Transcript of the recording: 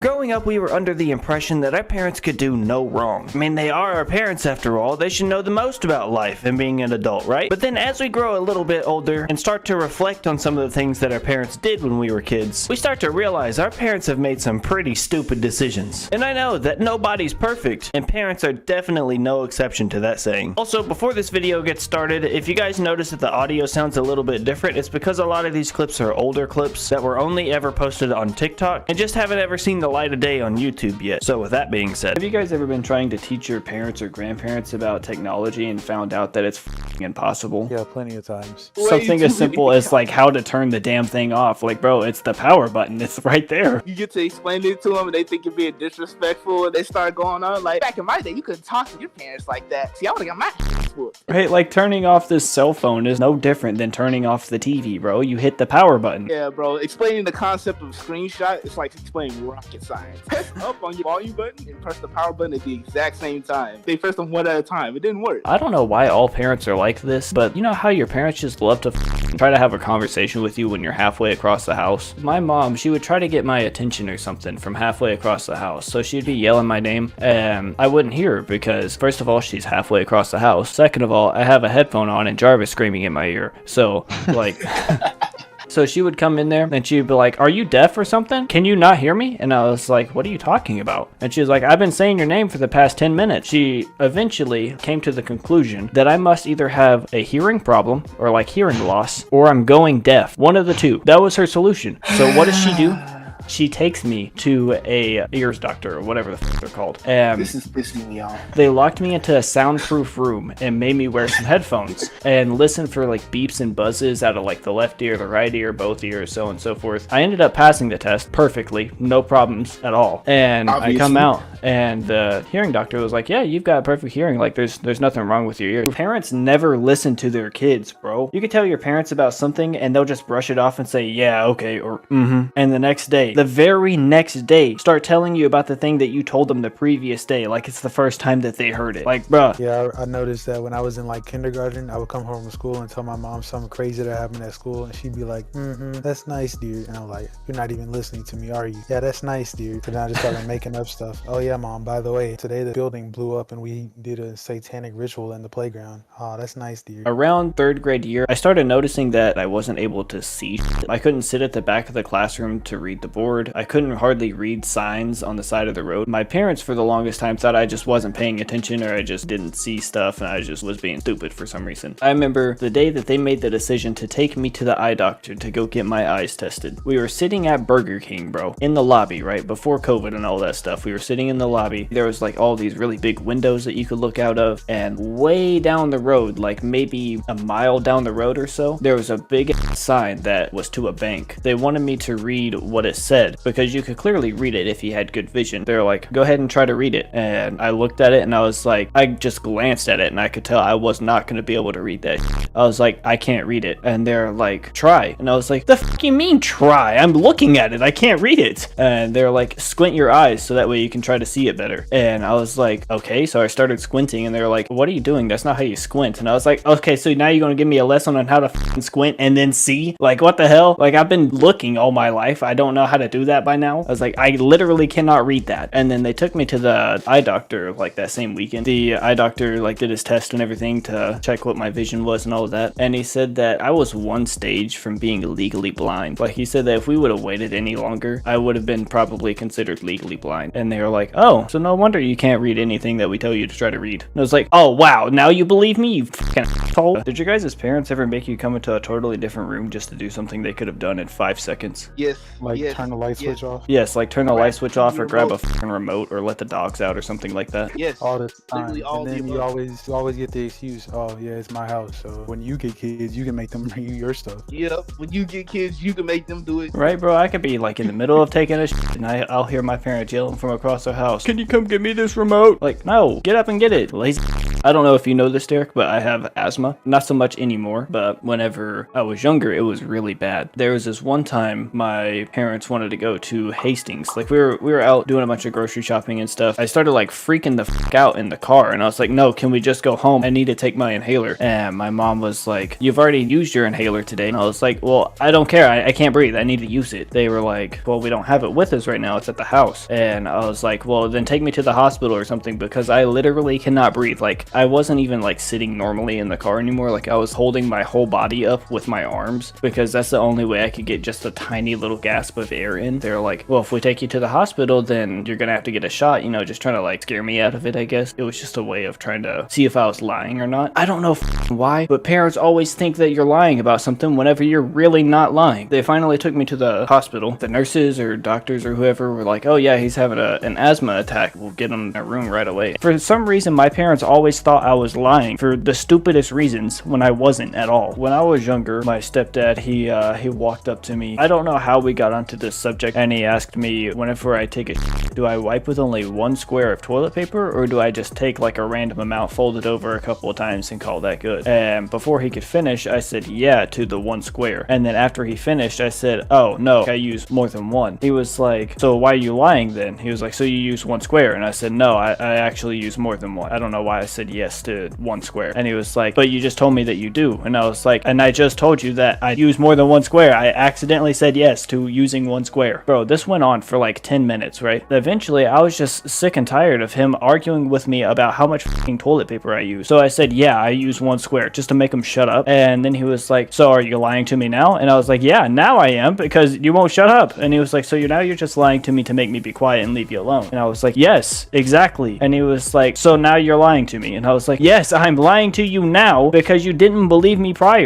Growing up, we were under the impression that our parents could do no wrong. I mean, they are our parents after all, they should know the most about life and being an adult, right? But then as we grow a little bit older and start to reflect on some of the things that our parents did when we were kids, we start to realize our parents have made some pretty stupid decisions. And I know that nobody's perfect, and parents are definitely no exception to that saying. Also, before this video gets started, if you guys notice that the audio sounds a little bit different, it's because a lot of these clips are older clips that were only ever posted on TikTok and just haven't ever seen the light of day on YouTube yet. So with that being said, have you guys ever been trying to teach your parents or grandparents about technology and found out that it's impossible? Yeah, plenty of times. Something as simple as like how to turn the damn thing off. Like, bro, it's the power button. It's right there. You get to explain it to them and they think you're being disrespectful and they start going on. Like, back in my day, you couldn't talk to your parents like that. See, I would've got my ass whooped. Right, like turning off this cell phone is no different than turning off the TV, bro. You hit the power button. Yeah, bro, explaining the concept of screenshot, it's like explaining rocket science. Press up on your volume button and press the power button at the exact same time. They press them one at a time. It didn't work. I don't know why all parents are like this, but you know how your parents just love to try to have a conversation with you when you're halfway across the house? My mom, she would try to get my attention or something from halfway across the house. So she'd be yelling my name and I wouldn't hear her because first of all, she's halfway across the house. Second of all, I have a headphone on and Jarvis screaming in my ear. So like... So she would come in there and she'd be like, "Are you deaf or something? Can you not hear me?" And I was like, "What are you talking about?" And she was like, "I've been saying your name for the past 10 minutes. She eventually came to the conclusion that I must either have a hearing problem or like hearing loss or I'm going deaf. One of the two. That was her solution. So what does she do? She takes me to a ears doctor or whatever the f they're called. This is pissing me off. They locked me into a soundproof room and made me wear some headphones and listen for like beeps and buzzes out of like the left ear, the right ear, both ears, so on and so forth. I ended up passing the test perfectly, no problems at all. And obviously. I come out and the hearing doctor was like, "Yeah, you've got perfect hearing. Like there's nothing wrong with your ear." Parents never listen to their kids, bro. You can tell your parents about something and they'll just brush it off and say, "Yeah, okay," or "mm-hmm." And the next day, the very next day, start telling you about the thing that you told them the previous day, like it's the first time that they heard it. Like, bruh. Yeah, I noticed that when I was in like kindergarten, I would come home from school and tell my mom something crazy that happened at school, and she'd be like, "That's nice, dude." And I'm like, "You're not even listening to me, are you?" "Yeah, that's nice, dude." So then I just started making up stuff. "Oh yeah, mom, by the way, today the building blew up and we did a satanic ritual in the playground." "Oh, that's nice, dude." Around third grade year, I started noticing that I wasn't able to see. I couldn't sit at the back of the classroom to read the board. I couldn't hardly read signs on the side of the road. My parents for the longest time thought I just wasn't paying attention or I just didn't see stuff and I just was being stupid for some reason. I remember the day that they made the decision to take me to the eye doctor to go get my eyes tested. We were sitting at Burger King, bro, in the lobby, right? Before COVID and all that stuff. We were sitting in the lobby. There was like all these really big windows that you could look out of, and way down the road, like maybe a mile down the road or so, there was a big sign that was to a bank. They wanted me to read what it said because you could clearly read it if you had good vision. They're like, "Go ahead and try to read it." And I looked at it and I was like, I just glanced at it and I could tell I was not going to be able to read that. I was like, "I can't read it." And they're like, "Try." And I was like, "The f you mean try? I'm looking at it. I can't read it." And they're like, "Squint your eyes so that way you can try to see it better." And I was like, "Okay." So I started squinting and they're like, "What are you doing? That's not how you squint." And I was like, "Okay, so now you're going to give me a lesson on how to f squint and then see? Like, what the hell? Like, I've been looking all my life. I don't know how to do that by now." I was like, "I literally cannot read that." And then they took me to the eye doctor like that same weekend. The eye doctor like did his test and everything to check what my vision was and all of that. And he said that I was one stage from being legally blind. Like, he said that if we would have waited any longer, I would have been probably considered legally blind. And they were like, "Oh, so no wonder you can't read anything that we tell you to try to read." And I was like, "Oh wow, now you believe me, you fucking asshole." Did your guys' parents ever make you come into a totally different room just to do something they could have done in 5 seconds? Yes. Like yes, turn the light switch off? Yes, like turn the light switch off or grab a fucking remote or let the dogs out or something like that. Yes. All the time. All And then you always get the excuse, "Oh yeah, it's my house." So when you get kids, you can make them bring you your stuff. Yep. When you get kids, you can make them do it. Right, bro? I could be like in the middle of taking a shit and I'll hear my parents yelling from across the house, "Can you come get me this remote?" Like, no, get up and get it, lazy. I don't know if you know this, Derek, but I have asthma. Not so much anymore, but whenever I was younger, it was really bad. There was this one time my parents wanted to go to Hastings. Like we were out doing a bunch of grocery shopping and stuff. I started like freaking the fuck out in the car, and I was like, no, can we just go home? I need to take my inhaler. And my mom was like, you've already used your inhaler today. And I was like, well, I don't care. I can't breathe. I need to use it. They were like, well, we don't have it with us right now. It's at the house. And I was like, well, then take me to the hospital or something, because I literally cannot breathe. Like I wasn't even like sitting normally in the car anymore. Like I was holding my whole body up with my arms, because that's the only way I could get just a tiny little gasp of air in. They're like, well, if we take you to the hospital, then you're gonna have to get a shot, you know, just trying to like scare me out of it, I guess. It was just a way of trying to see if I was lying or not. I don't know why, but parents always think that you're lying about something whenever you're really not lying. They finally took me to the hospital. The nurses or doctors or whoever were like, oh yeah, he's having an asthma attack. We'll get him in a room right away. For some reason, my parents always thought I was lying for the stupidest reasons when I wasn't at all. When I was younger, my stepdad, he walked up to me. I don't know how we got onto this subject, and he asked me, whenever I take a shit, do I wipe with only one square of toilet paper, or do I just take like a random amount, fold it over a couple of times, and call that good? And before he could finish, I said yeah to the one square. And then after he finished, I said, oh no, I use more than one. He was like, so why are you lying then? He was like, so you use one square? And I said, no, I actually use more than one. I don't know why I said yes to one square. And he was like, but you just told me that you do. And I was like, and I just told you that I use more than one square. I accidentally said yes to using one square. Bro, this went on for like 10 minutes, right? Eventually, I was just sick and tired of him arguing with me about how much fucking toilet paper I use. So I said, yeah, I use one square, just to make him shut up. And then he was like, so are you lying to me now? And I was like, yeah, now I am, because you won't shut up. And he was like, so you're just lying to me to make me be quiet and leave you alone. And I was like, yes, exactly. And he was like, so now you're lying to me. And I was like, yes, I'm lying to you now because you didn't believe me prior.